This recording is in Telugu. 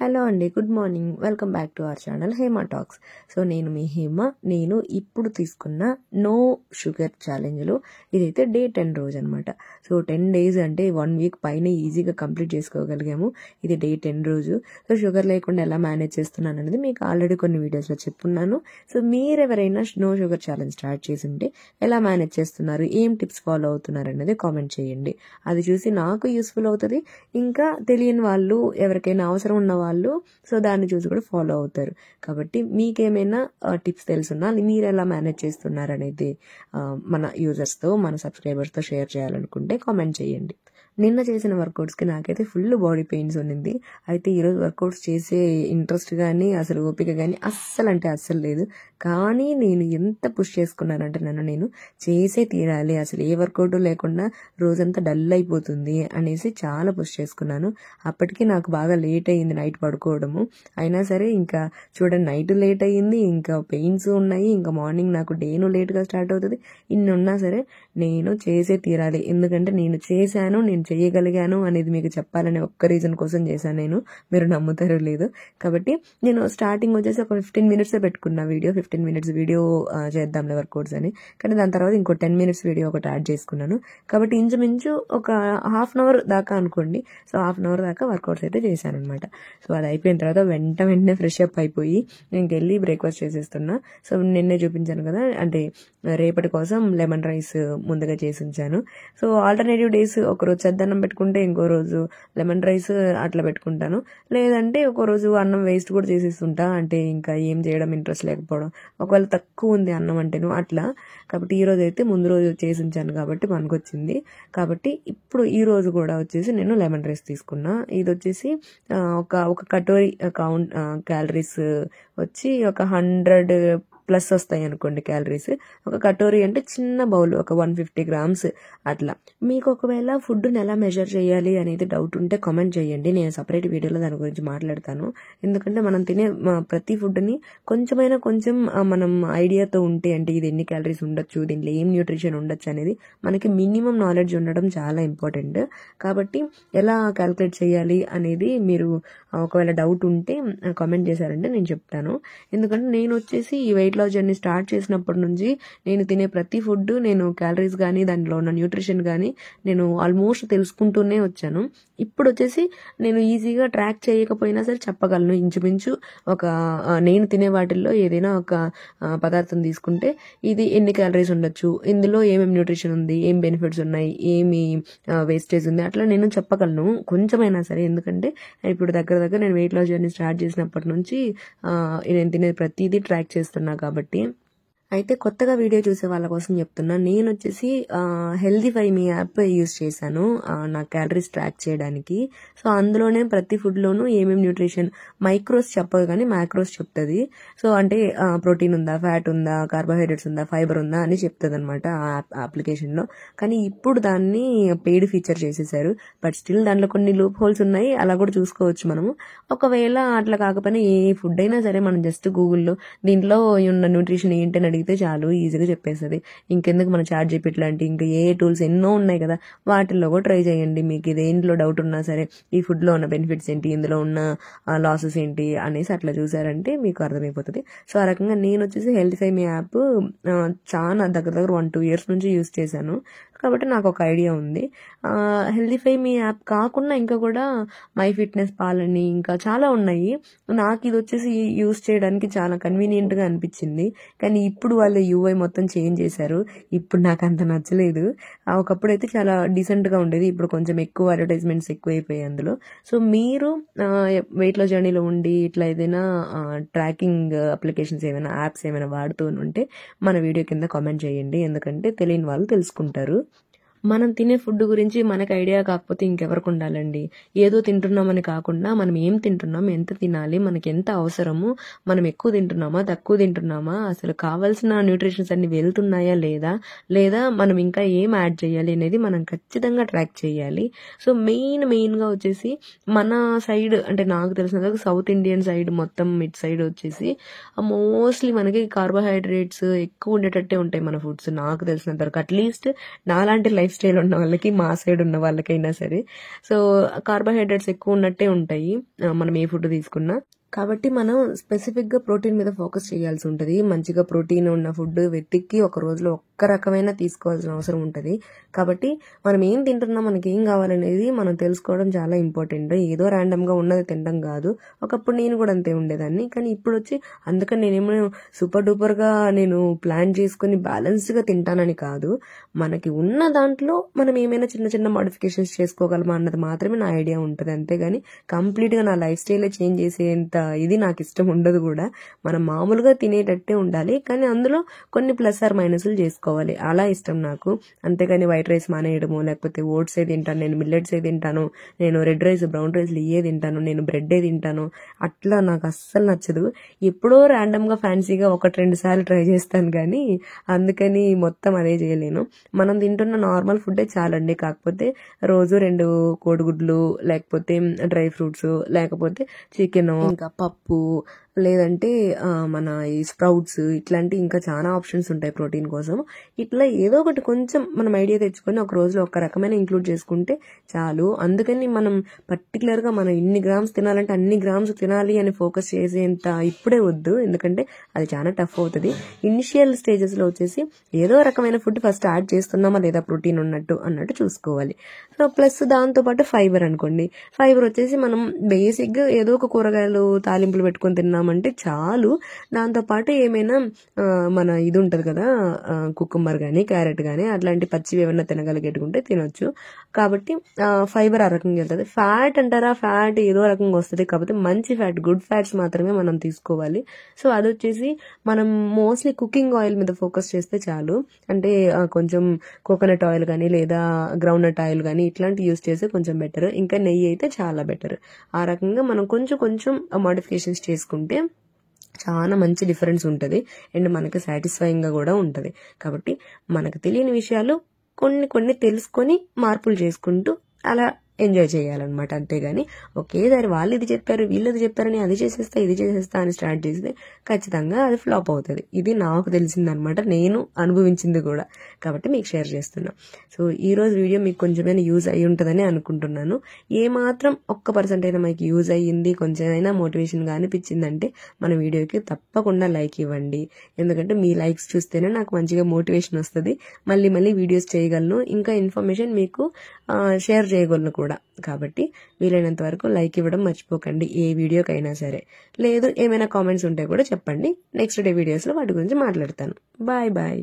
హలో అండి, good morning. Welcome back to our channel Hema talks. So నేను మీ హేమ. నేను ఇప్పుడు తీసుకున్న నో షుగర్ ఛాలెంజ్లో ఇదైతే డే 10 రోజు అనమాట. సో 10 days అంటే 1 week పైన ఈజీగా కంప్లీట్ చేసుకోగలిగాము. ఇది డే 10 రోజు. సో షుగర్ లేకుండా ఎలా మేనేజ్ చేస్తున్నాను అనేది మీకు ఆల్రెడీ కొన్ని వీడియోస్లో చెప్పున్నాను. సో మీరెవరైనా నో షుగర్ ఛాలెంజ్ స్టార్ట్ చేసి ఉంటే ఎలా మేనేజ్ చేస్తున్నారు, ఏం టిప్స్ ఫాలో అవుతున్నారు అనేది కామెంట్ చేయండి. అది చూసి నాకు యూస్ఫుల్ అవుతుంది, ఇంకా తెలియని వాళ్ళు ఎవరికైనా అవసరం ఉన్న వాళ్ళు సో దాన్ని చూసి కూడా ఫాలో అవుతారు. కాబట్టి మీకేమైనా టిప్స్ తెలుసున్నా మీరు ఎలా మేనేజ్ చేస్తున్నారు అనేది మన యూజర్స్తో, మన సబ్స్క్రైబర్స్తో షేర్ చేయాలనుకుంటే కామెంట్ చేయండి. నిన్న చేసిన వర్కౌట్స్కి నాకైతే ఫుల్ బాడీ పెయిన్స్ ఉన్నింది. అయితే ఈరోజు వర్కౌట్స్ చేసే ఇంట్రెస్ట్ కానీ అసలు ఓపిక కానీ అస్సలు లేదు. కానీ నేను ఎంత పుష్ చేసుకున్నానంటే నేను చేసే తీరాలి, అసలు ఏ వర్కౌట్ లేకుండా రోజంతా డల్ అయిపోతుంది అనేసి చాలా పుష్ చేసుకున్నాను. అప్పటికి నాకు బాగా లేట్ అయ్యింది నైట్ పడుకోవడము. అయినా సరే ఇంకా చూడండి, నైట్ లేట్ అయ్యింది, ఇంకా పెయిన్స్ ఉన్నాయి, ఇంకా మార్నింగ్ నాకు డేను లేట్గా స్టార్ట్ అవుతుంది. ఇన్ని ఉన్నా సరే నేను చేసే తీరాలి, ఎందుకంటే నేను చేశాను, నేను చేయగలిగాను అనేది మీకు చెప్పాలనే ఒక్క రీజన్ కోసం చేశాను నేను. మీరు నమ్ముతారో లేదు. కాబట్టి నేను స్టార్టింగ్ వచ్చేసి ఒక 15 minutes పెట్టుకున్నా వీడియో. 15 minutes వీడియో చేద్దాంలే వర్కౌట్స్ అని. కానీ దాని తర్వాత ఇంకో 10 minutes వీడియో ఒకటి యాడ్ చేసుకున్నాను. కాబట్టి ఇంచుమించు ఒక 1/2 hour దాకా అనుకోండి. సో 1/2 hour దాకా వర్కౌట్స్ అయితే చేశాను అనమాట. సో అది అయిపోయిన తర్వాత వెంటనే ఫ్రెష్ అప్ అయిపోయి ఇంకెళ్ళి బ్రేక్ఫాస్ట్ చేసేస్తున్నా. సో నిన్నే చూపించాను కదా, అంటే రేపటి కోసం లెమన్ రైస్ ముందుగా చేసి ఉంచాను. సో ఆల్టర్నేటివ్ డేస్ ఒకరోజు చద్దన్నం పెట్టుకుంటే ఇంకో రోజు లెమన్ రైస్ అట్లా పెట్టుకుంటాను. లేదంటే ఒక రోజు అన్నం వేస్ట్ కూడా చేసేస్తుంటా, అంటే ఇంకా ఏం చేయడం ఇంట్రెస్ట్ లేకపోవడం, ఒకవేళ తక్కువ ఉంది అన్నం అంటేను అట్లా. కాబట్టి ఈ రోజు అయితే ముందు రోజు చేసి ఉంచాను కాబట్టి పనికొచ్చింది. కాబట్టి ఇప్పుడు ఈ రోజు కూడా వచ్చేసి నేను లెమన్ రైస్ తీసుకున్నా. ఇది వచ్చేసి ఒక కటోరీ కౌంట్ క్యాలరీస్ వచ్చి ఒక 100+ వస్తాయి అనుకోండి క్యాలరీస్. ఒక కటోరీ అంటే చిన్న బౌల్, ఒక 150 grams అట్లా. మీకు ఒకవేళ ఫుడ్ని ఎలా మెజర్ చేయాలి అనేది డౌట్ ఉంటే కామెంట్ చేయండి, నేను సపరేట్ వీడియోలో దాని గురించి మాట్లాడతాను. ఎందుకంటే మనం తినే ప్రతి ఫుడ్ని కొంచెం మనం ఐడియాతో ఉంటే, అంటే ఇది ఎన్ని క్యాలరీస్ ఉండొచ్చు, దీంట్లో ఏం న్యూట్రిషన్ ఉండొచ్చు అనేది మనకి మినిమం నాలెడ్జ్ ఉండడం చాలా ఇంపార్టెంట్. కాబట్టి ఎలా క్యాలిక్యులేట్ చేయాలి అనేది మీరు ఒకవేళ డౌట్ ఉంటే కామెంట్ చేశారంటే నేను చెప్తాను. ఎందుకంటే నేను వచ్చేసి ఈ వెయిట్ లాస్ జర్నీ స్టార్ట్ చేసినప్పటి నుంచి నేను తినే ప్రతి ఫుడ్, నేను క్యాలరీస్ కానీ దానిలో ఉన్న న్యూట్రిషన్ కానీ నేను ఆల్మోస్ట్ తెలుసుకుంటూనే వచ్చాను. ఇప్పుడు వచ్చేసి నేను ఈజీగా ట్రాక్ చేయకపోయినా సరే చెప్పగలను. ఇంచుమించు ఒక నేను తినే వాటిల్లో ఏదైనా ఒక పదార్థం తీసుకుంటే ఇది ఎన్ని క్యాలరీస్ ఉండొచ్చు, ఇందులో ఏమేమి న్యూట్రిషన్ ఉంది, ఏం బెనిఫిట్స్ ఉన్నాయి, ఏమి వేస్టేజ్ ఉంది, అట్లా నేను చెప్పగలను కొంచెమైనా సరే. ఎందుకంటే ఇప్పుడు దగ్గర నేను వెయిట్ లాస్ జర్నీ స్టార్ట్ చేసినప్పటి నుంచి నేను తినే ప్రతిదీ ట్రాక్ చేస్తున్నా కాబట్టి. అయితే కొత్తగా వీడియో చూసే వాళ్ళ కోసం చెప్తున్నా, నేను వచ్చేసి హెల్దీఫై మీ యాప్ యూజ్ చేశాను నా క్యాలరీస్ ట్రాక్ చేయడానికి. సో అందులోనే ప్రతి ఫుడ్లోనూ ఏమేమి న్యూట్రిషన్, మైక్రోస్ చెప్పదు కానీ మ్యాక్రోస్ చెప్తుంది. సో అంటే ప్రోటీన్ ఉందా, ఫ్యాట్ ఉందా, కార్బోహైడ్రేట్స్ ఉందా, ఫైబర్ ఉందా అని చెప్తుంది అనమాట ఆ అప్లికేషన్లో. కానీ ఇప్పుడు దాన్ని పెయిడ్ ఫీచర్ చేసేసారు. బట్ స్టిల్ దాంట్లో కొన్ని లూప్ హోల్స్ ఉన్నాయి, అలా కూడా చూసుకోవచ్చు మనము. ఒకవేళ అట్లా కాకపోయినా ఏ ఫుడ్ అయినా సరే మనం జస్ట్ గూగుల్లో దీంట్లో ఉన్న న్యూట్రిషన్ ఏంటని అడిగితే చాలు, ఈజీగా చెప్పేస్తుంది. ఇంకెందుకు మన ChatGPT లాంటి ఇంకా ఏ టూల్స్ ఎన్నో ఉన్నాయి కదా, వాటిల్లో కూడా ట్రై చేయండి. మీకు దేంట్లో డౌట్ ఉన్నా సరే, ఈ ఫుడ్లో ఉన్న బెనిఫిట్స్ ఏంటి, ఇందులో ఉన్న లాసెస్ ఏంటి అనేసి అట్లా చూసారంటే మీకు అర్థమైపోతుంది. సో ఆ రకంగా నేను వచ్చేసి హెల్తీఫై మీ యాప్ చాలా దగ్గర 1-2 years నుంచి యూజ్ చేశాను. కాబట్టి నాకు ఒక ఐడియా ఉంది. హెల్తీఫై మీ యాప్ కాకుండా ఇంకా కూడా మై ఫిట్నెస్ పాలని ఇంకా చాలా ఉన్నాయి. నాకు ఇది వచ్చేసి యూజ్ చేయడానికి చాలా కన్వీనియంట్గా అనిపించింది. కానీ ఇప్పుడు వాళ్ళు UI మొత్తం చేంజ్ చేశారు. ఇప్పుడు నాకు అంత నచ్చలేదు. ఒకప్పుడు అయితే చాలా డీసెంట్గా ఉండేది, ఇప్పుడు కొంచెం ఎక్కువ అడ్వర్టైజ్మెంట్స్ ఎక్కువైపోయాయి అందులో. సో మీరు వెయిట్ లాస్ జర్నీలో ఉండి ఇట్లా ఏదైనా ట్రాకింగ్ అప్లికేషన్స్ ఏమైనా యాప్స్ ఏమైనా వాడుతూ ఉంటే మన వీడియో కింద కామెంట్ చేయండి, ఎందుకంటే తెలియని వాళ్ళు తెలుసుకుంటారు. మనం తినే ఫుడ్ గురించి మనకు ఐడియా కాకపోతే ఇంకెవరికి ఉండాలండి. ఏదో తింటున్నామని కాకుండా మనం ఏం తింటున్నాం, ఎంత తినాలి, మనకి ఎంత అవసరము, మనం ఎక్కువ తింటున్నామా, తక్కువ తింటున్నామా, అసలు కావాల్సిన న్యూట్రిషన్స్ అన్ని వెళ్తున్నాయా లేదా మనం ఇంకా ఏం యాడ్ చేయాలి అనేది మనం ఖచ్చితంగా ట్రాక్ చేయాలి. సో మెయిన్గా వచ్చేసి మన సైడ్, అంటే నాకు తెలిసిన సౌత్ ఇండియన్ సైడ్ మొత్తం మిడ్ సైడ్ వచ్చేసి మోస్ట్లీ మనకి కార్బోహైడ్రేట్స్ ఎక్కువ ఉండేటట్టే ఉంటాయి మన ఫుడ్స్. నాకు తెలిసినంత వరకు అట్లీస్ట్ నాలాంటి లైఫ్ లైఫ్ స్టైల్ ఉన్న వాళ్ళకి, మా సైడ్ ఉన్న వాళ్ళకైనా సరే. సో కార్బోహైడ్రేట్స్ ఎక్కువ ఉన్నట్టే ఉంటాయి మనం ఏ ఫుడ్ తీసుకున్నా. కాబట్టి మనం స్పెసిఫిక్గా ప్రోటీన్ మీద ఫోకస్ చేయాల్సి ఉంటుంది. మంచిగా ప్రోటీన్ ఉన్న ఫుడ్ వెతికి ఒక రోజులో ఒక్క రకమైన తీసుకోవాల్సిన అవసరం ఉంటుంది. కాబట్టి మనం ఏం తింటున్నాం, మనకి ఏం కావాలనేది మనం తెలుసుకోవడం చాలా ఇంపార్టెంట్. ఏదో ర్యాండమ్గా ఉన్నది తినడం కాదు. ఒకప్పుడు నేను కూడా అంతే ఉండేదాన్ని, కానీ ఇప్పుడు వచ్చి అందుకని నేనేమో సూపర్ డూపర్గా నేను ప్లాన్ చేసుకుని బ్యాలెన్స్డ్గా తింటానని కాదు. మనకి ఉన్న దాంట్లో మనం ఏమైనా చిన్న చిన్న మోడిఫికేషన్స్ చేసుకోగలమా అన్నది మాత్రమే నా ఐడియా ఉంటుంది. అంతేగాని కంప్లీట్గా నా లైఫ్ స్టైలే చేంజ్ చేసేంత ఇది నాకు ఇష్టం ఉండదు కూడా. మనం మామూలుగా తినేటట్టే ఉండాలి, కానీ అందులో కొన్ని ప్లస్ ఆర్ మైనస్లు చేసుకోవాలి, అలా ఇష్టం నాకు. అంతేగాని వైట్ రైస్ మానేయడము, లేకపోతే ఓట్స్ ఏ తింటాను, నేను మిల్లెట్స్ ఏ తింటాను, నేను రెడ్ రైస్ బ్రౌన్ రైస్లు ఇవే తింటాను, నేను బ్రెడ్ ఏ తింటాను, అట్లా నాకు అస్సలు నచ్చదు. ఎప్పుడో ర్యాండమ్గా ఫ్యాన్సీగా 1-2 సార్లు ట్రై చేస్తాను, కానీ అందుకని మొత్తం అదే చేయలేను. మనం తింటున్న నార్మల్ ఫుడ్డే చాలండి. కాకపోతే రోజు 2 కోడిగుడ్లు, లేకపోతే డ్రై ఫ్రూట్స్, లేకపోతే చికెన్, ఇంకా పప్పు, లేదంటే మన ఈ స్ప్రౌట్స్, ఇట్లాంటి ఇంకా చాలా ఆప్షన్స్ ఉంటాయి ప్రోటీన్ కోసం. ఇట్లా ఏదో ఒకటి కొంచెం మనం ఐడియా తెచ్చుకొని ఒక రోజులో ఒక రకమైన ఇంక్లూడ్ చేసుకుంటే చాలు. అందుకని మనం పర్టికులర్గా మనం ఇన్ని గ్రామ్స్ తినాలంటే అన్ని గ్రామ్స్ తినాలి అని ఫోకస్ చేసేంత ఇప్పుడే వద్దు, ఎందుకంటే అది చాలా టఫ్ అవుతుంది. ఇనిషియల్ స్టేజెస్లో వచ్చేసి ఏదో రకమైన ఫుడ్ ఫస్ట్ యాడ్ చేస్తున్నామా లేదా ప్రోటీన్ అన్నట్టు చూసుకోవాలి. సో ప్లస్ దాంతోపాటు ఫైబర్ అనుకోండి. ఫైబర్ వచ్చేసి మనం బేసిక్గా ఏదో ఒక కూరగాయలు తాలింపులు పెట్టుకొని తిన్నామంటే చాలు. దాంతోపాటు ఏమైనా మన ఇది ఉంటుంది కదా, కుకుంబర్ కానీ క్యారెట్ కానీ అట్లాంటి పచ్చివి ఏమైనా తినగలిగేటుకుంటే తినొచ్చు. కాబట్టి ఫైబర్ ఆ రకంగా వెళ్తుంది. ఫ్యాట్ అంటారా, ఫ్యాట్ ఏదో రకంగా వస్తుంది, కాకపోతే మంచి ఫ్యాట్, గుడ్ ఫ్యాట్స్ మాత్రమే మనం తీసుకోవాలి. సో అది వచ్చేసి మనం మోస్ట్లీ కుకింగ్ ఆయిల్ మీద ఫోకస్ చేస్తే చాలు. అంటే కొంచెం కోకోనట్ ఆయిల్ కానీ లేదా గ్రౌండ్ నట్ ఆయిల్ కానీ ఇట్లాంటి యూస్ చేస్తే కొంచెం బెటర్. ఇంకా నెయ్యి అయితే చాలా బెటర్. ఆ రకంగా మనం కొంచెం మోడిఫికేషన్స్ చేసుకుంటే చాలా మంచి డిఫరెన్స్ ఉంటుంది, అండ్ మనకి సాటిస్ఫైయింగ్గా కూడా ఉంటుంది. కాబట్టి మనకు తెలియని విషయాలు కొన్ని తెలుసుకొని మార్పులు చేసుకుంటూ అలా ఎంజాయ్ చేయాలన్నమాట. అంతేగాని ఒకేసారి వాళ్ళు ఇది చెప్పారు వీళ్ళు ఇది చెప్పారని అది చేసేస్తా ఇది చేసేస్తా అని స్టార్ట్ చేస్తే ఖచ్చితంగా అది ఫ్లాప్ అవుతుంది. ఇది నాకు తెలిసిందనమాట, నేను అనుభవించింది కూడా, కాబట్టి మీకు షేర్ చేస్తున్నా. సో ఈరోజు వీడియో మీకు కొంచెమైనా యూజ్ అయ్యి ఉంటుందని అనుకుంటున్నాను. ఏమాత్రం 1% అయినా మనకి యూజ్ అయ్యింది, కొంచెమైనా మోటివేషన్గా అనిపించిందంటే మన వీడియోకి తప్పకుండా లైక్ ఇవ్వండి. ఎందుకంటే మీ లైక్స్ చూస్తేనే నాకు మంచిగా మోటివేషన్ వస్తుంది, మళ్ళీ వీడియోస్ చేయగలను, ఇంకా ఇన్ఫర్మేషన్ మీకు షేర్ చేయగలను కూడా. కాబట్టి వీలైనంత వరకు లైక్ ఇవ్వడం మర్చిపోకండి ఏ వీడియోకైనా సరే. లేదు ఏమైనా కామెంట్స్ ఉంటే కూడా చెప్పండి, నెక్స్ట్ డే వీడియోస్లో వాటి గురించి మాట్లాడతాను. బాయ్.